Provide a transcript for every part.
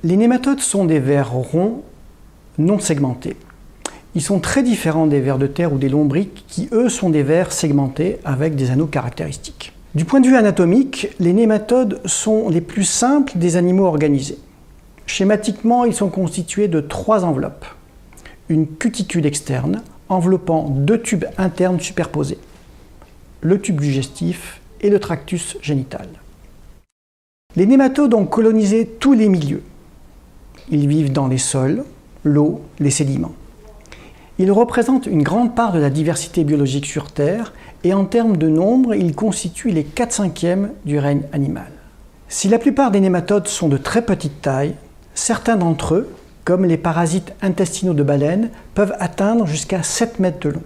Les nématodes sont des vers ronds non segmentés. Ils sont très différents des vers de terre ou des lombrics qui, eux, sont des vers segmentés avec des anneaux caractéristiques. Du point de vue anatomique, les nématodes sont les plus simples des animaux organisés. Schématiquement, ils sont constitués de 3 enveloppes. Une cuticule externe enveloppant 2 tubes internes superposés, le tube digestif et le tractus génital. Les nématodes ont colonisé tous les milieux. Ils vivent dans les sols, l'eau, les sédiments. Ils représentent une grande part de la diversité biologique sur Terre et en termes de nombre, ils constituent les 4/5 du règne animal. Si la plupart des nématodes sont de très petite taille, certains d'entre eux, comme les parasites intestinaux de baleines, peuvent atteindre jusqu'à 7 mètres de long.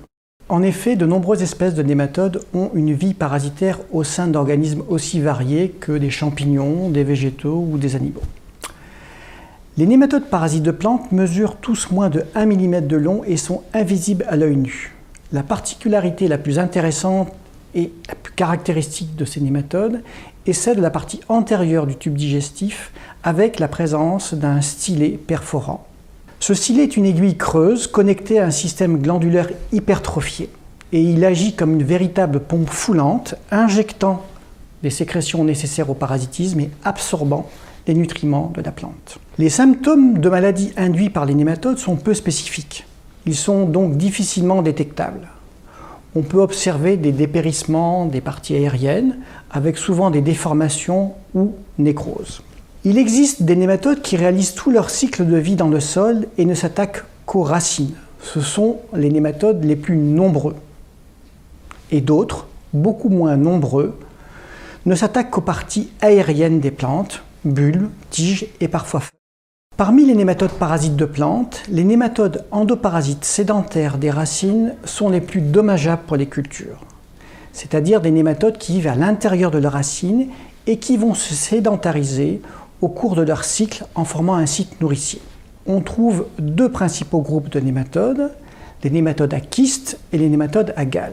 En effet, de nombreuses espèces de nématodes ont une vie parasitaire au sein d'organismes aussi variés que des champignons, des végétaux ou des animaux. Les nématodes parasites de plantes mesurent tous moins de 1 mm de long et sont invisibles à l'œil nu. La particularité la plus intéressante et la plus caractéristique de ces nématodes est celle de la partie antérieure du tube digestif avec la présence d'un stylet perforant. Ce stylet est une aiguille creuse connectée à un système glandulaire hypertrophié et il agit comme une véritable pompe foulante, injectant les sécrétions nécessaires au parasitisme et absorbant les nutriments de la plante. Les symptômes de maladies induits par les nématodes sont peu spécifiques. Ils sont donc difficilement détectables. On peut observer des dépérissements des parties aériennes, avec souvent des déformations ou nécroses. Il existe des nématodes qui réalisent tout leur cycle de vie dans le sol et ne s'attaquent qu'aux racines. Ce sont les nématodes les plus nombreux. Et d'autres, beaucoup moins nombreux, ne s'attaquent qu'aux parties aériennes des plantes, bulbes, tiges et parfois feuilles. Parmi les nématodes parasites de plantes, les nématodes endoparasites sédentaires des racines sont les plus dommageables pour les cultures. C'est-à-dire des nématodes qui vivent à l'intérieur de leurs racines et qui vont se sédentariser au cours de leur cycle en formant un site nourricier. On trouve 2 principaux groupes de nématodes, les nématodes à kystes et les nématodes à galles.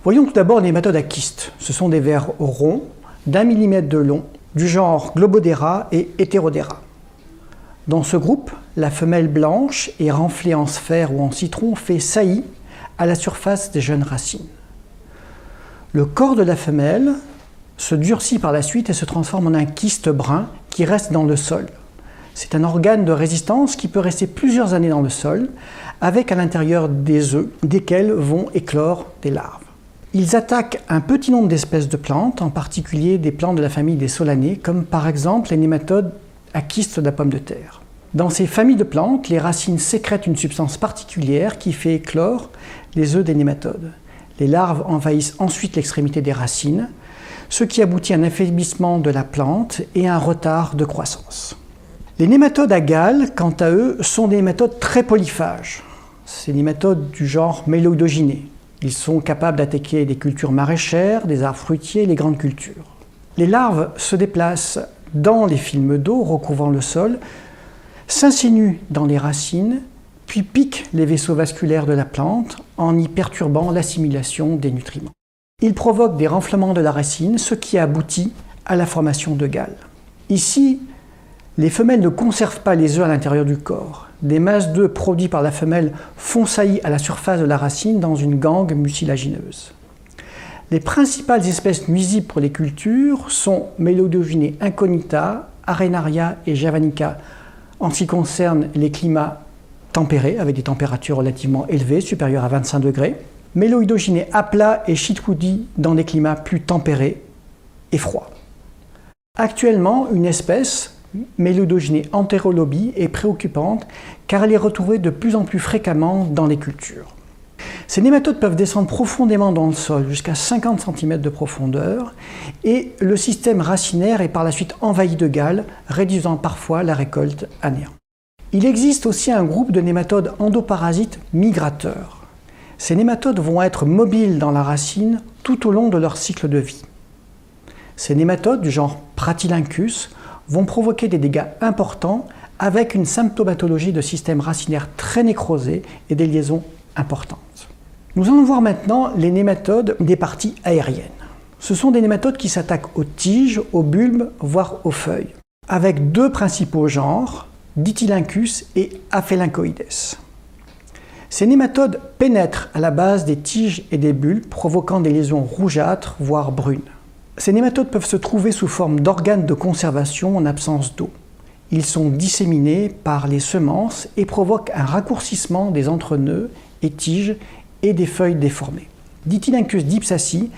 Voyons tout d'abord les nématodes à kystes. Ce sont des vers ronds d'1 mm de long, du genre Globodera et Heterodera. Dans ce groupe, la femelle blanche et renflée en sphère ou en citron fait saillie à la surface des jeunes racines. Le corps de la femelle se durcit par la suite et se transforme en un kyste brun qui reste dans le sol. C'est un organe de résistance qui peut rester plusieurs années dans le sol, avec à l'intérieur des œufs, desquels vont éclore des larves. Ils attaquent un petit nombre d'espèces de plantes, en particulier des plantes de la famille des solanées, comme par exemple les nématodes à kystes de la pomme de terre. Dans ces familles de plantes, les racines sécrètent une substance particulière qui fait éclore les œufs des nématodes. Les larves envahissent ensuite l'extrémité des racines, ce qui aboutit à un affaiblissement de la plante et à un retard de croissance. Les nématodes à galles, quant à eux, sont des nématodes très polyphages. C'est des nématodes du genre Méloidoginés. Ils sont capables d'attaquer des cultures maraîchères, des arbres fruitiers et les grandes cultures. Les larves se déplacent dans les films d'eau recouvrant le sol, s'insinuent dans les racines, puis piquent les vaisseaux vasculaires de la plante en y perturbant l'assimilation des nutriments. Ils provoquent des renflements de la racine, ce qui aboutit à la formation de galles. Ici, les femelles ne conservent pas les œufs à l'intérieur du corps. Des masses d'œufs produits par la femelle font saillie à la surface de la racine dans une gangue mucilagineuse. Les principales espèces nuisibles pour les cultures sont Méloidoginea incognita, Arenaria et Javanica en ce qui concerne les climats tempérés, avec des températures relativement élevées, supérieures à 25 degrés. Méloidoginea apla et Chitwoodi dans des climats plus tempérés et froids. Actuellement, une espèce, Méloidoginea enterolobi, est préoccupante car elle est retrouvée de plus en plus fréquemment dans les cultures. Ces nématodes peuvent descendre profondément dans le sol, jusqu'à 50 cm de profondeur, et le système racinaire est par la suite envahi de galles, réduisant parfois la récolte à néant. Il existe aussi un groupe de nématodes endoparasites migrateurs. Ces nématodes vont être mobiles dans la racine tout au long de leur cycle de vie. Ces nématodes du genre Pratylincus vont provoquer des dégâts importants avec une symptomatologie de système racinaire très nécrosé et des liaisons importantes. Nous allons voir maintenant les nématodes des parties aériennes. Ce sont des nématodes qui s'attaquent aux tiges, aux bulbes, voire aux feuilles, avec 2 principaux genres, Dithylynchus et Aphelinchoides. Ces nématodes pénètrent à la base des tiges et des bulbes, provoquant des lésions rougeâtres, voire brunes. Ces nématodes peuvent se trouver sous forme d'organes de conservation en absence d'eau. Ils sont disséminés par les semences et provoquent un raccourcissement des entrenœuds et tiges et des feuilles déformées. Dithylynchus dipsaci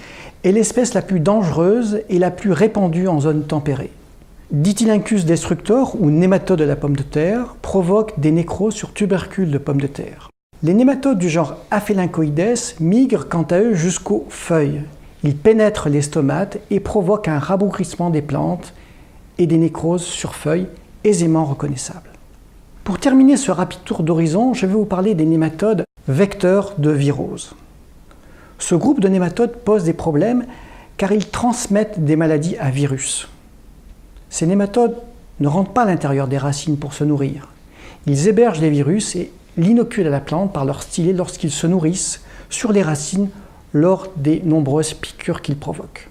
est l'espèce la plus dangereuse et la plus répandue en zone tempérée. Dithylynchus destructor, ou nématode de la pomme de terre, provoque des nécroses sur tubercules de pommes de terre. Les nématodes du genre Aphelinchoides migrent quant à eux jusqu'aux feuilles. Ils pénètrent les stomates et provoquent un rabougrissement des plantes et des nécroses sur feuilles aisément reconnaissables. Pour terminer ce rapide tour d'horizon, je vais vous parler des nématodes vecteurs de virose. Ce groupe de nématodes pose des problèmes car ils transmettent des maladies à virus. Ces nématodes ne rentrent pas à l'intérieur des racines pour se nourrir. Ils hébergent les virus et l'inoculent à la plante par leur stylet lorsqu'ils se nourrissent sur les racines lors des nombreuses piqûres qu'ils provoquent.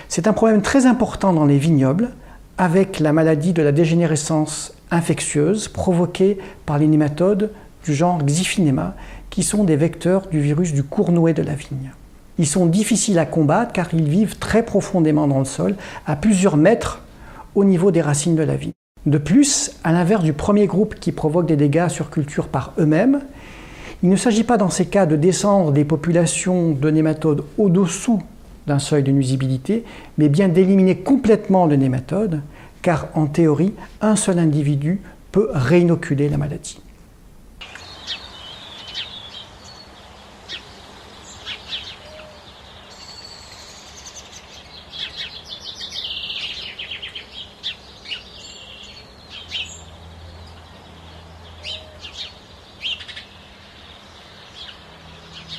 C'est un problème très important dans les vignobles avec la maladie de la dégénérescence infectieuse provoquée par les nématodes du genre Xiphinema qui sont des vecteurs du virus du cournouet de la vigne. Ils sont difficiles à combattre car ils vivent très profondément dans le sol, à plusieurs mètres au niveau des racines de la vigne. De plus, à l'inverse du premier groupe qui provoque des dégâts sur culture par eux-mêmes, il ne s'agit pas dans ces cas de descendre des populations de nématodes au-dessous d'un seuil de nuisibilité, mais bien d'éliminer complètement le nématode, car en théorie, un seul individu peut réinoculer la maladie.